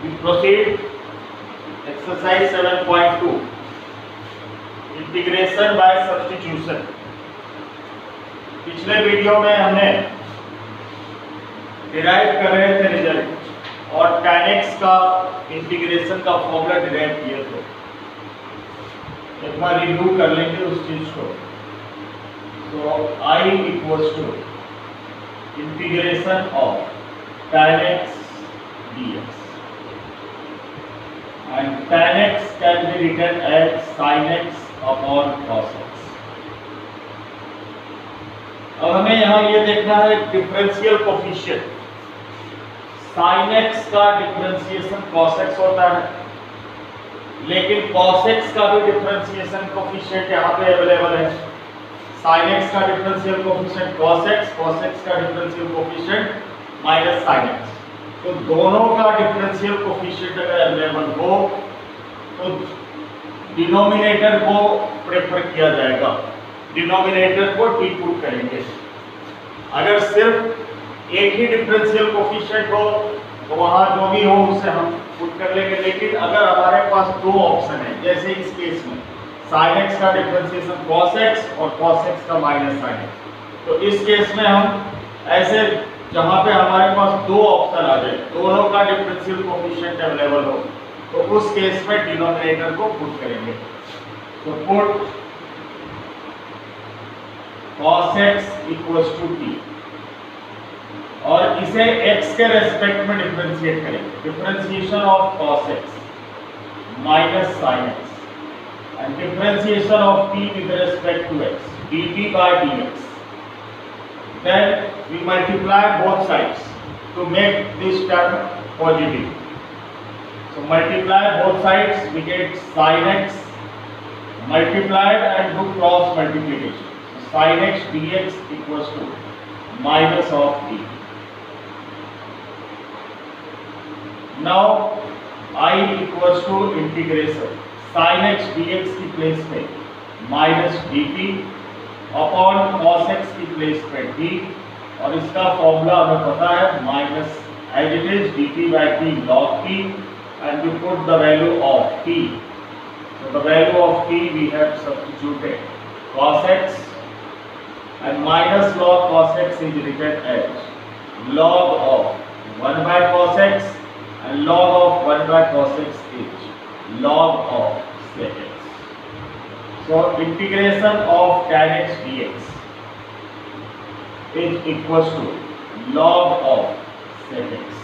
We proceed exercise 7.2 integration by substitution. पिछले video में हमने डिराइव कर रहे थे रिजल्ट और tan x का इंटीग्रेशन का फॉर्मूला डिराइव किया थे। एक बार रिव्यू कर लेंगे उस चीज को। तो I equals to integration of tan x dx and tan x can be written as sin x upon cos x। अब हमें यहाँ ये देखना है डिफरेंशियल कोफिशिएंट। sin x का डिफरेंशिएशन cos x होता है, लेकिन cos x का भी डिफरेंशिएशन कोफिशिएंट यहाँ पे अवेलेबल है। sin x का डिफरेंशियल कोफिशिएंट cos x का differential coefficient minus sin x। तो दोनों का डिफरेंशियल कोफिशिएंट अगर अवेलेबल हो तो डिनोमिनेटर को प्रेफर किया जाएगा, डिनोमिनेटर को टी पुट करेंगे। अगर सिर्फ एक ही डिफरेंशियल कोफिशिएंट हो तो वहां जो भी हो उसे हम पुट कर लेंगे। लेकिन अगर हमारे पास दो ऑप्शन है, जैसे इस केस में sin x का डिफरेंशिएशन cos x और cos x का माइनस sin x, तो इस केस में हम ऐसे जहां पे हमारे पास दो ऑप्शन आ जाए, दोनों का डिफरेंशियल कोफिशिएंट अवेलेबल हो, तो उस केस में डिनोमिनेटर को पुट करेंगे। तो put cos x equals to t और इसे x के रेस्पेक्ट में डिफरेंशिएट करेंगे। Differentiation of cos x minus sin x and differentiation of t with respect to x dt by dx। Then we multiply both sides to make this term positive. So multiply both sides, we get sin x multiplied and do cross multiplication. So sin x dx equals to minus of t. Now I equals to integration sin x dx की place पे minus dt upon cos x की place पे t, और इसका formula हमें पता है minus as it is dt by t log t and we put the value of t. So the value of t we have substituted cos x and minus log cos x is written as log of 1 by cos x and log of 1 by cos x is log of sec x. So integration of tan x dx is equals to log of sec x.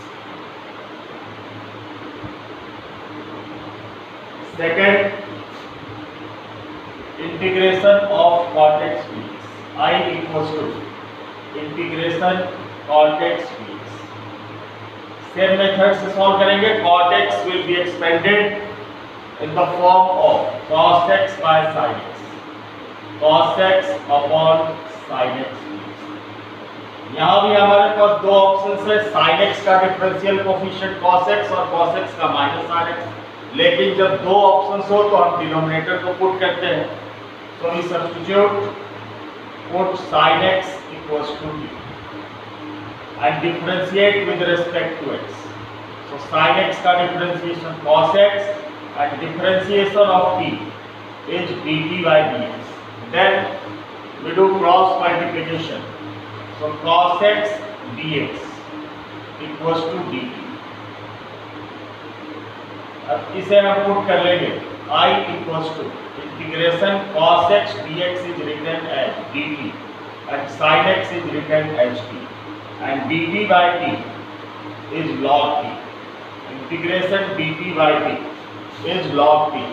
Second, integration of cot x dx. I equals to integration cot x dx. Same method से solve करेंगे। Cot x will be expanded in the form of cos x by sin x, cos x upon sin x dx। यहाँ भी हमारे पास दो option है, sin x का differential coefficient cos x और cos x का माइनस sin x। लेकिन जब दो ऑप्शन हो तो हम डिनोमिनेटर को पुट करते हैं। So we substitute put sin x equals to t and differentiate with respect to x. So sin x का differentiation cos x and differentiation of t is dt by dx. Then we do cross multiplication. So cos x dx equals to dt. अब इसे हम put कर लेंगे। I equals to integration cos x dx is written as dt and sin x is written as t and dt by t is log t. Integration dt by t is log t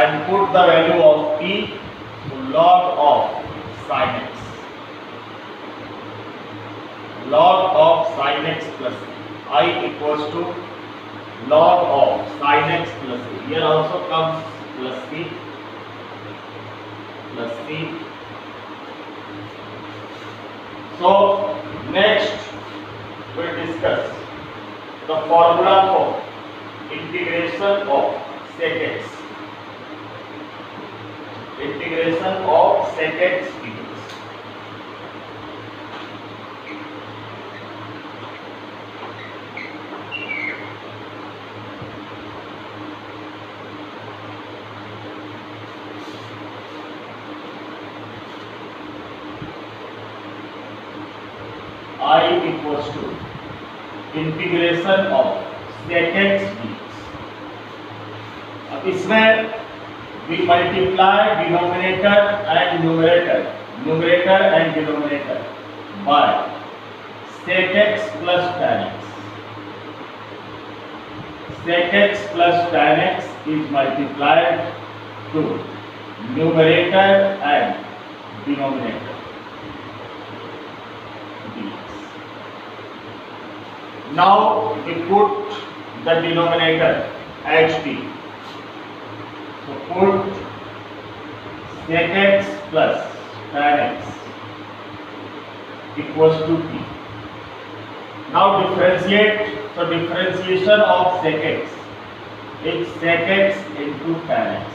and put the value of t to log of sin x, log of sin x plus I equals to log of sin x plus c. Here also comes plus c plus c. So next we'll discuss the formula for integration of sec x. Integration of sec x dx. I equals to integration of sec x dx। अब इसमें we multiply denominator and denominator by sec x plus tan x। Sec x plus tan x is multiplied to numerator and denominator dx। Now we put the denominator as t। So put sec x plus tan x equals to t। Now differentiate, so differentiation of sec x is sec x into tan x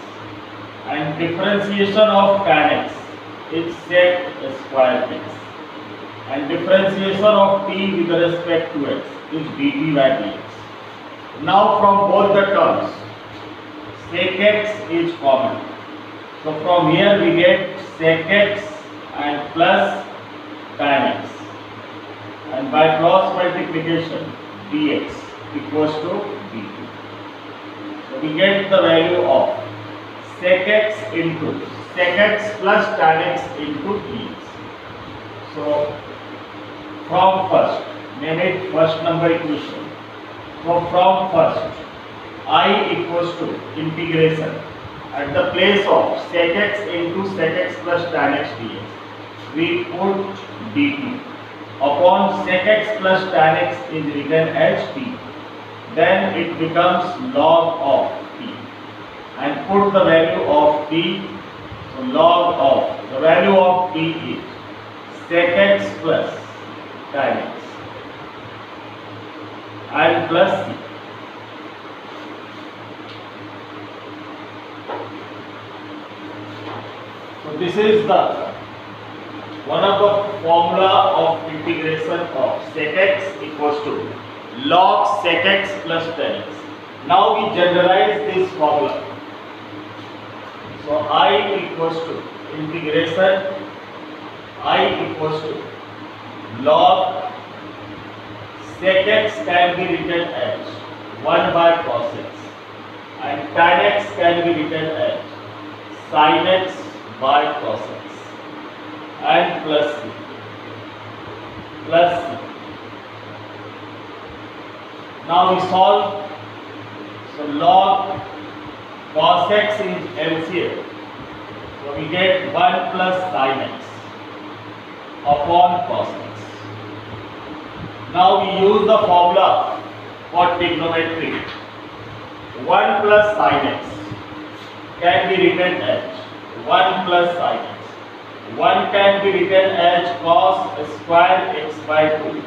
and differentiation of tan x is sec square x and differentiation of t with respect to x is dt by dx। Now from both the terms sec x is common, so from here we get sec x and plus tan x and by cross multiplication dx equals to dt। So we get the value of sec x into sec x plus tan x into dx। So from first, name it first number equation, so from first I equals to integration at the place of sec x into sec x plus tan x dx we put dt upon sec x plus tan x is written as t, then it becomes log of t and put the value of t, so log of the value of t is sec x plus tan x and plus c। So this is the one of the formula of integration of sec x equals to log sec x plus tan x। Now we generalize this formula, so I equals to integration I equals to log sec x can be written as 1 by cos x and tan x can be written as sin x by cos x and plus c। Now we solve, so log cos x is LCM, so we get 1 plus sin x upon cos x। Now we use the formula for trigonometry, 1 plus sin x can be written as 1 plus sin x, 1 can be written as cos square x by 2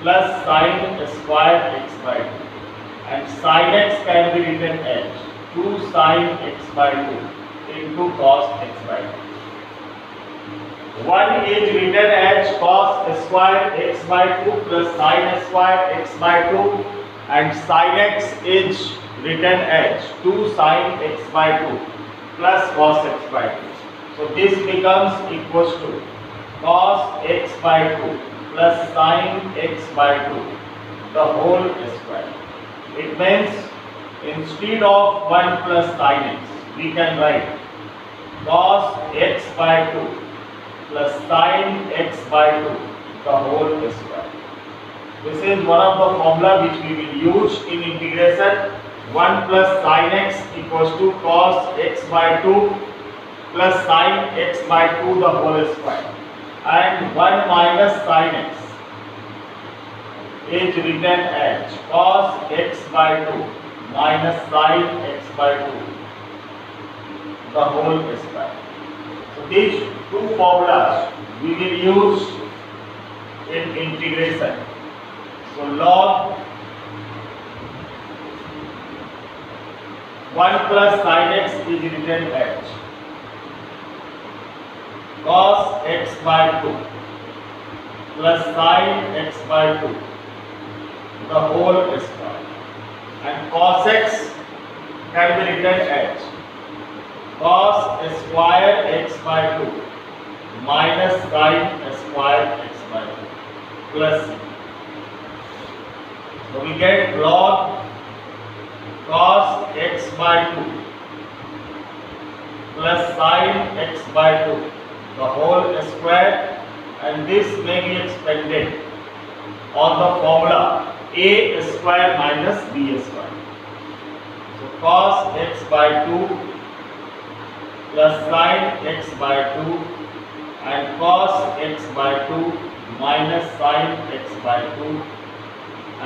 plus sin square x by 2 and sin x can be written as 2 sin x by 2 into cos x by 2। 1 is written as cos square x by 2 plus sin square x by 2 and sin x is written as 2 sin x by 2 plus cos x by 2। So this becomes equals to cos x by 2 plus sin x by 2 the whole square। It means instead of 1 plus sin x we can write cos x by 2 plus sin x by 2 the whole square। This is one of the formula which we will use in integration। 1 plus sin x equals to cos x by 2 plus sin x by 2 the whole square and 1 minus sin x is written as cos x by 2 minus sin x by 2 the whole square। So these two formulas we will use in integration। So log 1 plus sin x is written as cos x by 2 plus sin x by 2 the whole square and cos x can be written as cos square x by 2 minus sin square x by 2 plus c. So we get log cos x by 2 plus sin x by 2 the whole square, and this may be expanded on the formula a square minus b square. So cos x by 2 plus sin x by 2 and cos x by 2 minus sin x by 2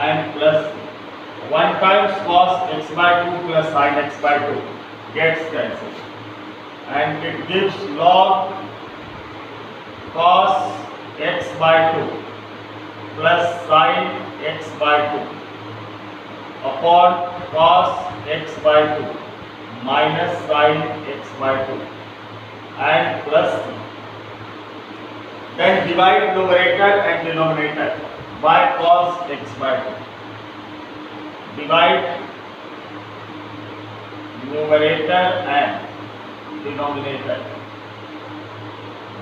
and plus 1 times cos x by 2 plus sin x by 2 gets cancelled, and it gives log cos x by 2 plus sin x by 2 upon cos x by 2 minus sin x by 2 and plus c. Then divide numerator and denominator by cos x by 2. Divide numerator and denominator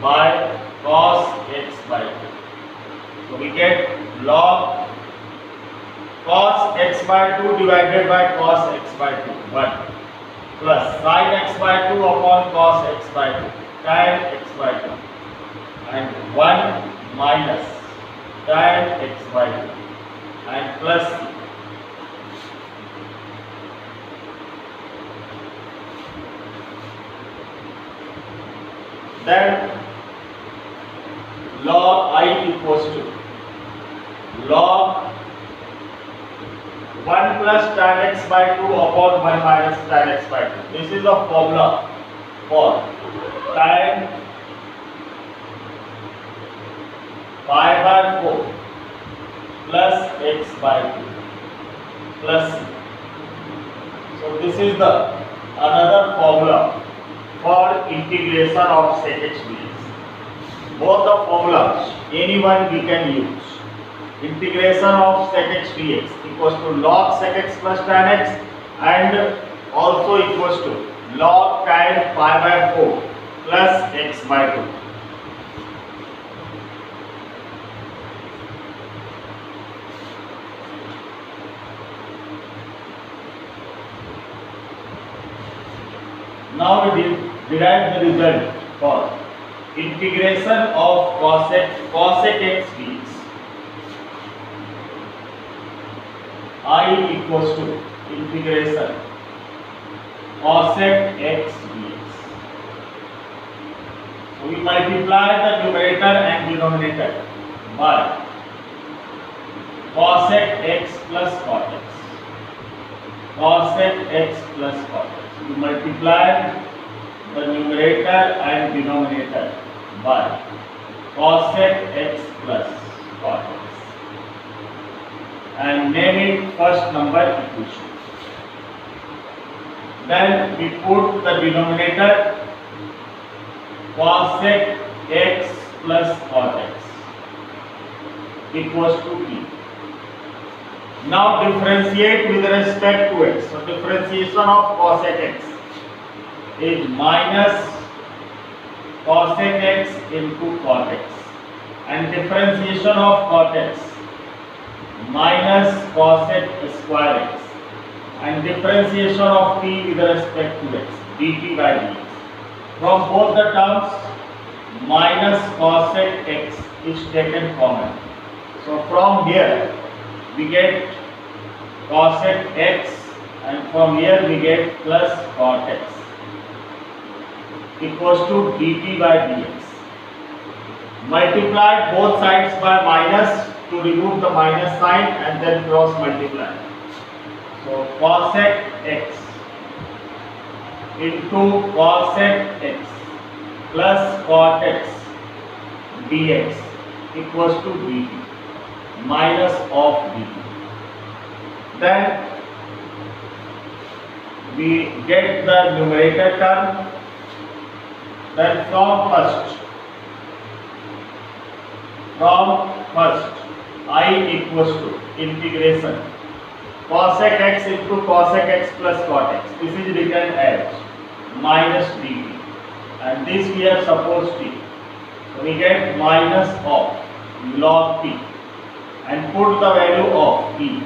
by cos x by 2. So we get log cos x by 2 divided by cos x by 2 1 plus sin x by 2 upon cos x by 2 tan x by 2 and 1 minus tan x by 2 and plus c. Then log I equals to log 1 plus tan x by 2 upon 1 minus tan x by 2. This is the formula for tan pi by 4 plus x by 2 plus c. So this is the another formula for integration of sec x dx. Both the formulas, anyone we can use. Integration of sec x dx equals to log sec x plus tan x and also equals to log tan pi by 4 plus x by 2. Now we derive the result for integration of cosec x dx. I equals to integration cosec x dx. So we multiply the numerator and denominator by cosec x plus cot x. Cosec x plus cot x. We multiply the numerator and denominator by cosec x plus cot x and name it first number equation. Then we put the denominator cosec x plus cot x equals to p. Now differentiate with respect to x. So differentiation of cosec x is minus cosec x into cot x, and differentiation of cot x minus cosec square x, and differentiation of t with respect to x dt by dx. From both the terms minus cosec x is taken common. So from here we get cosec x and from here we get plus cot x equals to dt by dx. Multiply both sides by minus to remove the minus sign and then cross multiply. So cosec x into cosec x plus cot x dx equals to dt minus of dt. Then we get the numerator term. Then from first I equals to integration cosec x into cosec x plus cot x. This is written as minus dt, and this we have supposed t. So we get minus of log t and put the value of p.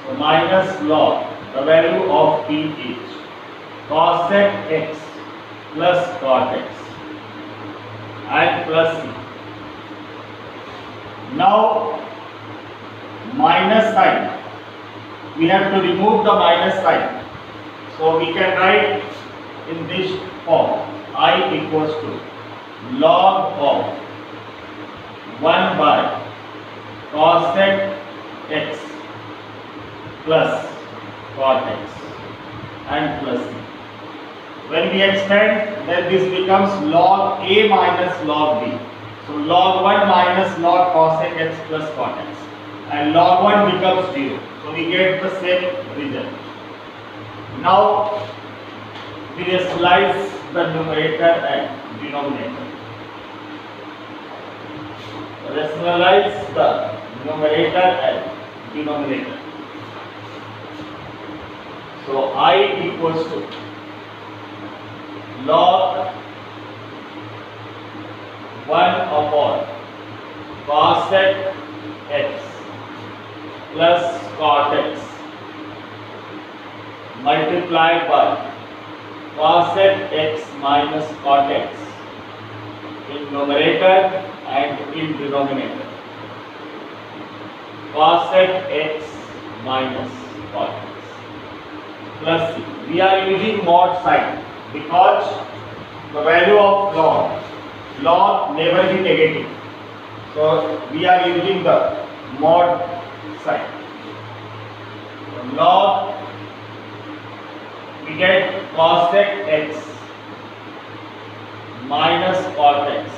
So minus log, the value of p is cosec x plus cot x and plus c. Now minus sign, we have to remove the minus sign. So we can write in this form, I equals to log of 1 by cosec x plus cot x and plus c. When we expand, then this becomes log a minus log b. So log 1 minus log cosec x plus cot x, and log 1 becomes 0. So we get the same result. Now we rationalize the numerator and denominator. Rationalize the numerator and denominator. So I equals to log 1 upon cosec x plus cot x multiplied by cosec x minus cot x in numerator and in denominator. Cosec x minus cot x plus c. We are using mod sign because the value of log never be negative. So we are using the mod sign. So log, we get cosec x minus cot x,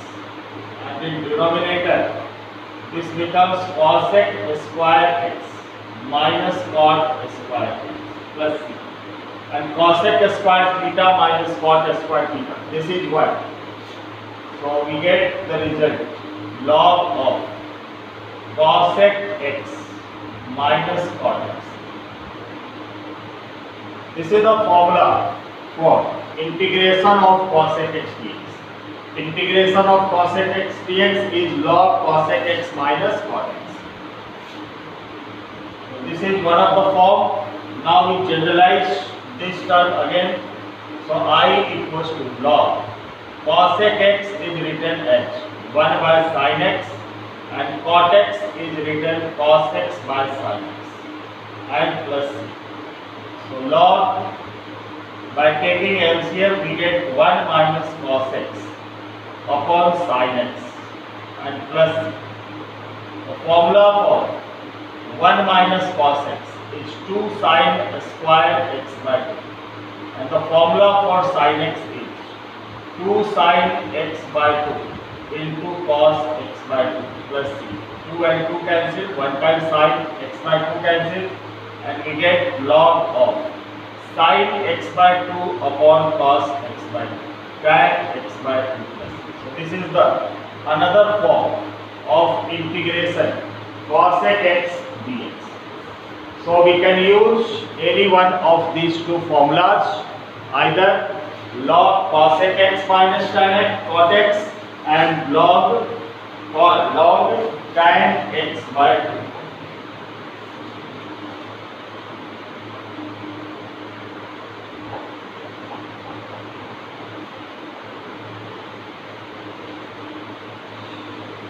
and in denominator this becomes cosec square x minus cot square x plus c, and cosec square theta minus cot square theta, this is 1. So we get the result log of cosec x minus cot x. This is the formula for integration of cosec x dx. Integration of cosec x dx is log cosec x minus cot x. So this is one of the form. Now we generalize this term again. So I equals to log cosec x is written as 1 by sin x, and cot x is written cos x by sin x and plus c. So log, by taking LCM we get 1 minus cos x upon sin x and plus c. The formula for 1 minus cos x is 2 sin square x by 2, and the formula for sin x is 2 sin x by 2 into cos x by 2 plus c. 2 and 2 cancel, 1 time sin x by 2 cancel, and we get log of sin x by 2 upon cos x by 2 tan x by 2 plus c. So this is the another form of integration cosec x dx. So we can use any one of these two formulas, either log cosec x minus tan x cot x and log tan x by 2.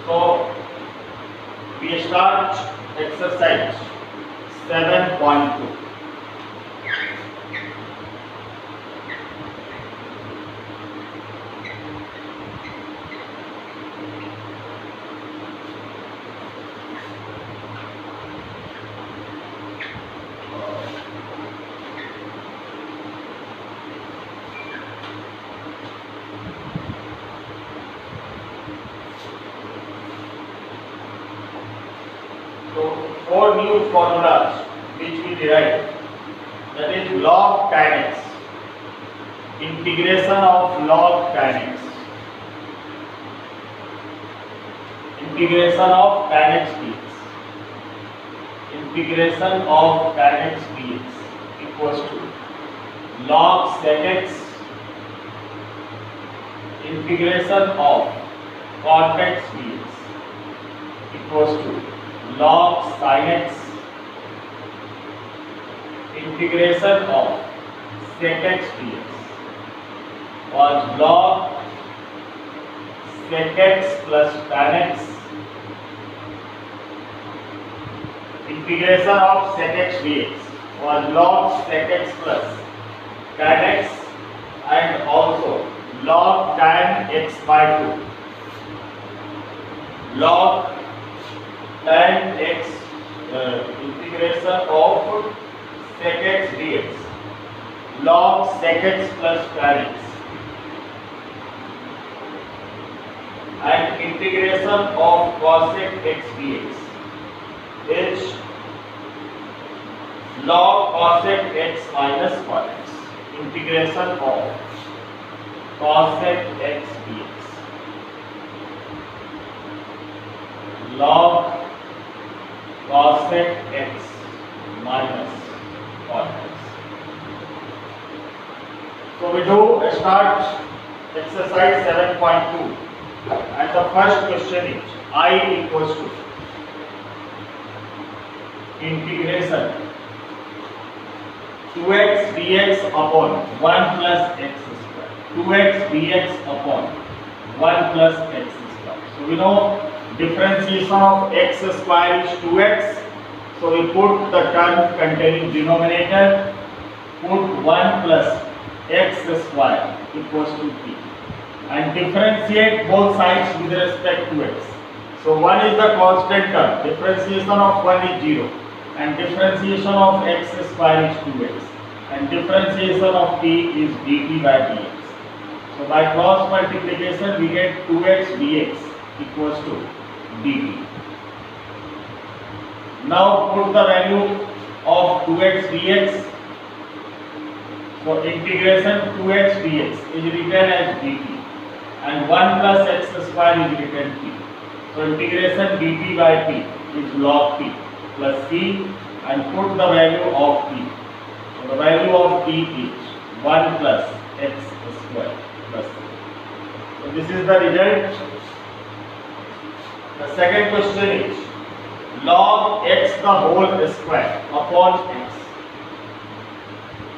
So we start exercise 7.2. So 4 new formulas which we derived, that is log tan x, integration of log tan x, integration of tan x dx, integration of tan x dx equals to log sec x, integration of cot x dx equals to log sin x integration of sec x dx was log sec x plus tan x integration of sec x dx was log sec x plus tan x and also log tan x by 2. Log tan x integration of sec x dx log sec x plus tan x and integration of cosec x dx is log cosec x minus cot x integration of cosec x dx log cosec x minus cot x. So we do start exercise 7.2 and the first question is I equals to integration 2x dx upon 1 plus x square. 2x dx upon 1 plus x square. So we know differentiation of x square is 2x. So we put the term containing denominator, put 1 plus x square equals to p and differentiate both sides with respect to x. So 1 is the constant term, differentiation of 1 is 0 and differentiation of x square is 2x and differentiation of p is dt by dx. So by cross multiplication we get 2x dx equals to dt. Now put the value of 2x dx. So integration 2x dx is written as dt and 1 plus x square is written p. So integration dt by p is log p plus c and put the value of p. So the value of p is 1 plus x square plus c. So this is the result. The second question is log x the whole square upon x.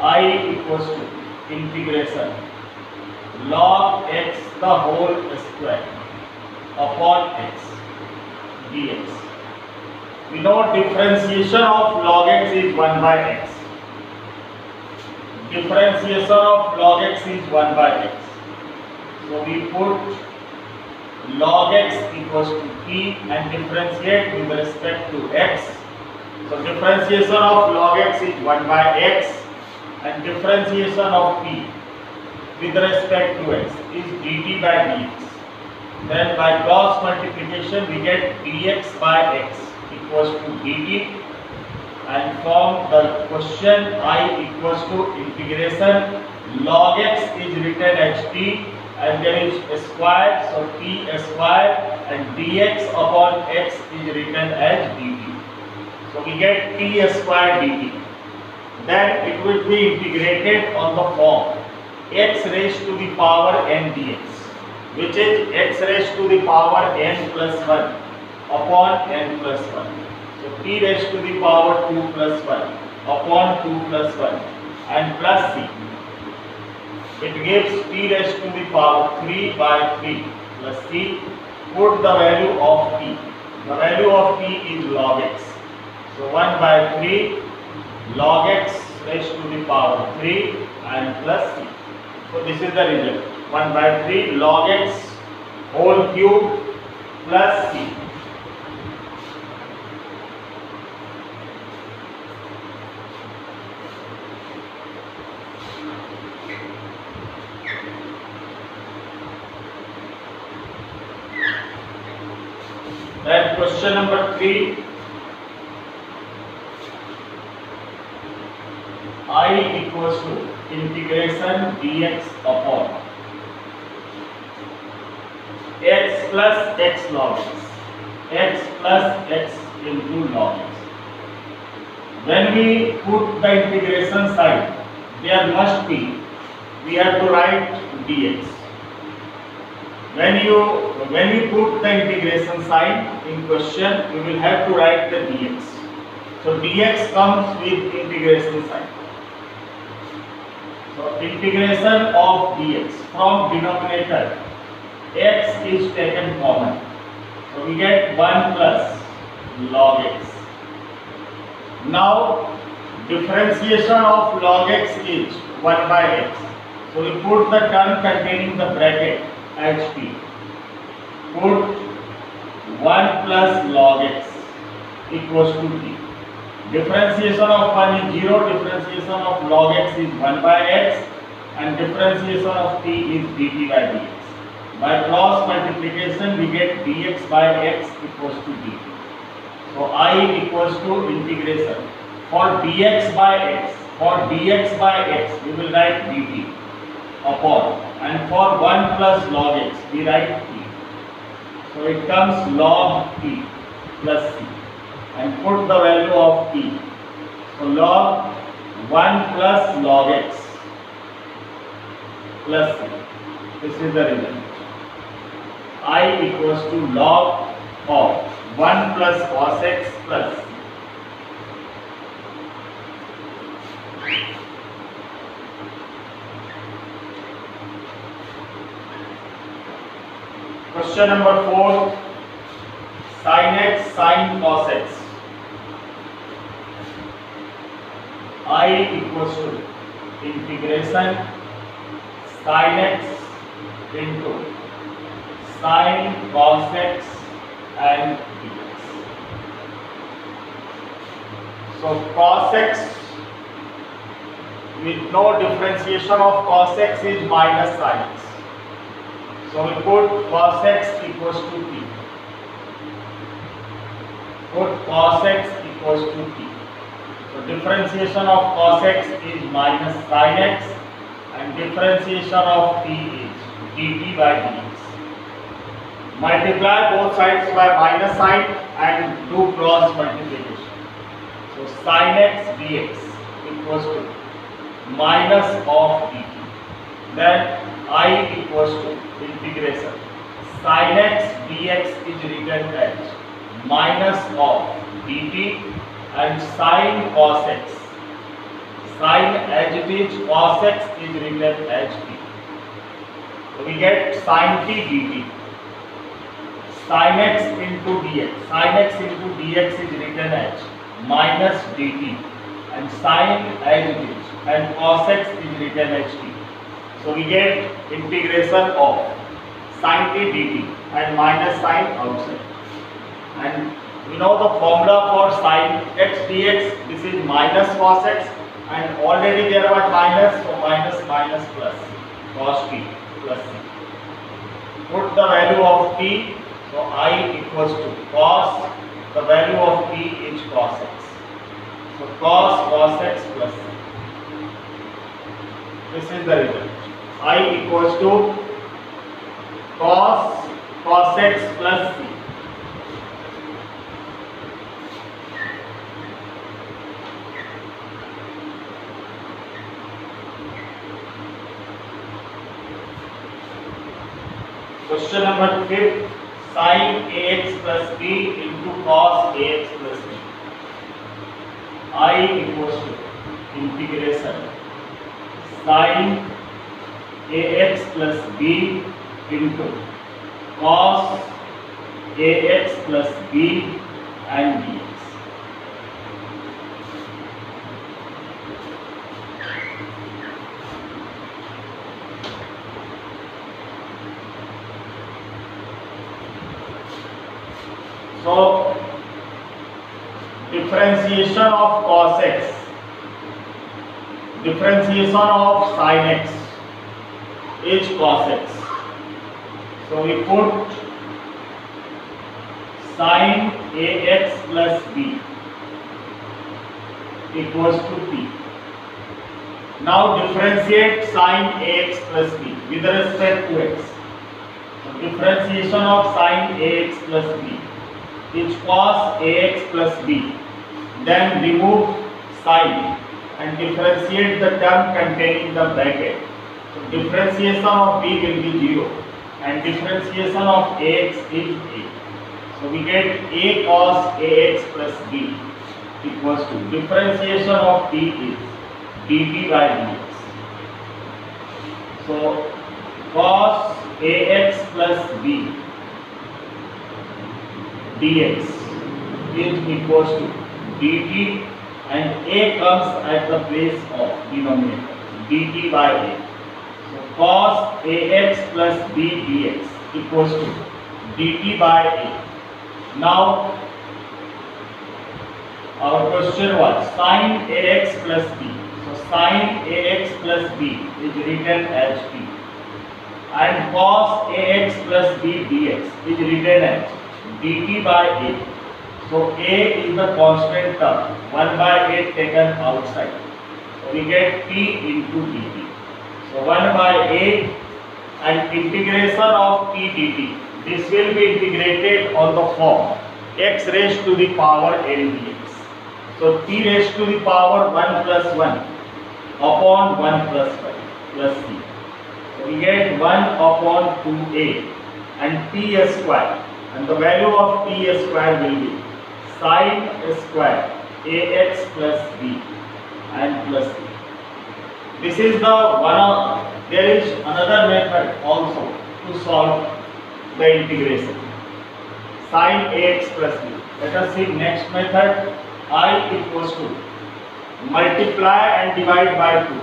I equals to integration log x the whole square upon x dx. We know differentiation of log x is 1 by x. Differentiation of log x is 1 by x. So we put log x equals to p and differentiate with respect to x. So differentiation of log x is 1 by x and differentiation of p with respect to x is dt by dx. Then by cross multiplication we get dx by x equals to dt and from the question I equals to integration log x is written as t and there is a square, so t square and dx upon x is written as dt. So we get t square dt. Then it will be integrated on the form x raised to the power n dx, which is x raised to the power n plus 1 upon n plus 1. So t raised to the power 2 plus 1 upon 2 plus 1 and plus c. It gives t raised to the power 3 by 3 plus c. Put the value of t. The value of t is log x. So 1 by 3 log x raised to the power 3 and plus c. So this is the result. 1 by 3 log x whole cube plus c. Then question number 3. I equals to integration dx upon x plus x log x. X plus x into log x. When we put the integration side, there must be, we have to write dx. when you put the integration sign in question, you will have to write the dx. So dx comes with integration sign. So integration of dx from denominator x is taken common. So we get 1 plus log x. Now differentiation of log x is 1 by x. So we put the term containing the bracket hp. Put 1 plus log x equals to t. Differentiation of 1 is 0, differentiation of log x is 1 by x, and differentiation of t is dt by dx. By cross multiplication we get dx by x equals to dt. So I equals to integration for dx by x, we will write dt upon, and for 1 plus log x we write t. So it comes log t plus c, and put the value of t. So log 1 plus log x plus c. This is the result. I equals to log of 1 plus cos x plus c. Question number 4. Sin x sin cos x. I equals to integration sin x into sin cos x and dx. So cos x, with no differentiation of cos x, is minus sin x. So we put cos x equals to t. Put cos x equals to t. So differentiation of cos x is minus sin x, and differentiation of t is dt by dx. Multiply both sides by minus sign and do cross multiplication. So sin x dx equals to minus of dt. Then I equals to integration sin x dx is written as minus of dt, and sin cos x, sin as it is cos x is written as t. So we get sin t dt. Sin x into dx, sin x into dx is written as minus dt, and sin as it is, and cos x is written as t. So we get integration of sin t dt and minus sin outside. And we know the formula for sin x dx. This is minus cos x, and already there was minus, so minus minus plus cos t plus c. Put the value of t. So I equals to cos, the value of t is cos x. So cos x plus c. This is the result. I equals to cos x plus c. Question number 5. Sin ax plus b into cos ax plus b. I equals to integration sin ax plus b into cos ax plus b and dx. So differentiation of cos x, differentiation of sin x is cos x. So we put sin ax plus b equals to t. Now differentiate sin ax plus b with respect to x. So differentiation of sin ax plus b is cos ax plus b. Then remove sin and differentiate the term containing the bracket. So differentiation of b will be 0, and differentiation of ax is a. So we get a cos ax plus b equals to differentiation of t is dt by dx. So cos ax plus b dx is equals to dt, and a comes at the place of denominator, dt by a. So cos ax plus b dx equals to dt by a. Now our question was sin ax plus b. So sin ax plus b is written as t, and cos ax plus b dx is written as dt by a. So a is the constant term, 1 by 8 taken outside. So we get t into dt. So 1 by 8 and integration of t dt. This will be integrated on the form x raised to the power n dx. So t raised to the power 1 plus 1 upon 1 plus 1 plus c. So we get 1 upon 2a and t square, and the value of t square will be sin square ax plus b and plus c. This is the one. There is another method also to solve the integration, sin ax plus b. Let us see next method. I equals to multiply and divide by 2.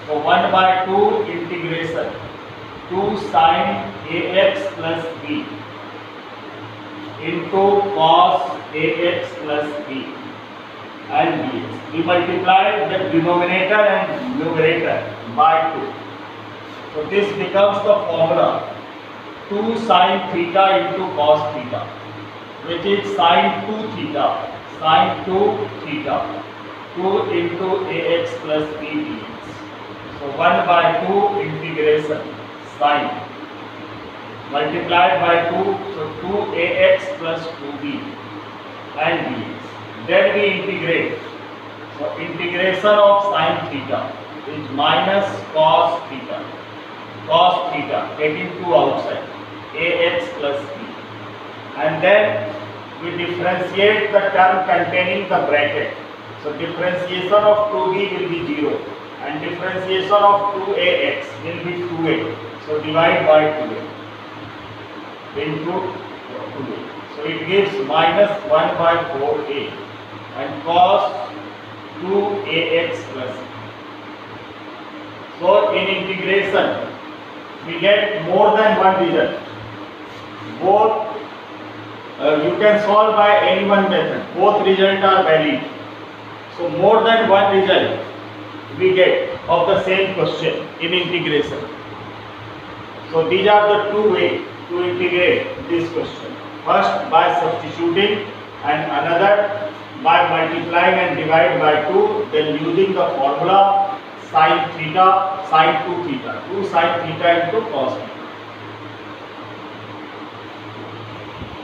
So 1 by 2 integration 2 sin ax plus b into cos ax plus b and dx. We multiply the denominator and numerator by 2. So this becomes the formula 2 sin theta into cos theta, which is sin 2 theta, sin 2 theta, 2 into ax plus b dx. So 1 by 2 integration sin multiplied by 2, so 2ax plus 2b and dx. Then we integrate. So integration of sin theta is minus cos theta, taking 2 outside, ax plus b. And then we differentiate the term containing the bracket. So differentiation of 2b will be 0 and differentiation of 2ax will be 2a. So divide by 2a into 2a. So it gives minus 1 by 4a and cos 2ax plus. So in integration we get more than one result. Both you can solve by any one method. Both results are valid. So more than one result we get of the same question in integration. So these are the two ways to integrate this question. First by substituting and another by multiplying and divide by 2, then using the formula sin theta, sin 2 theta, 2 sin theta into cos theta.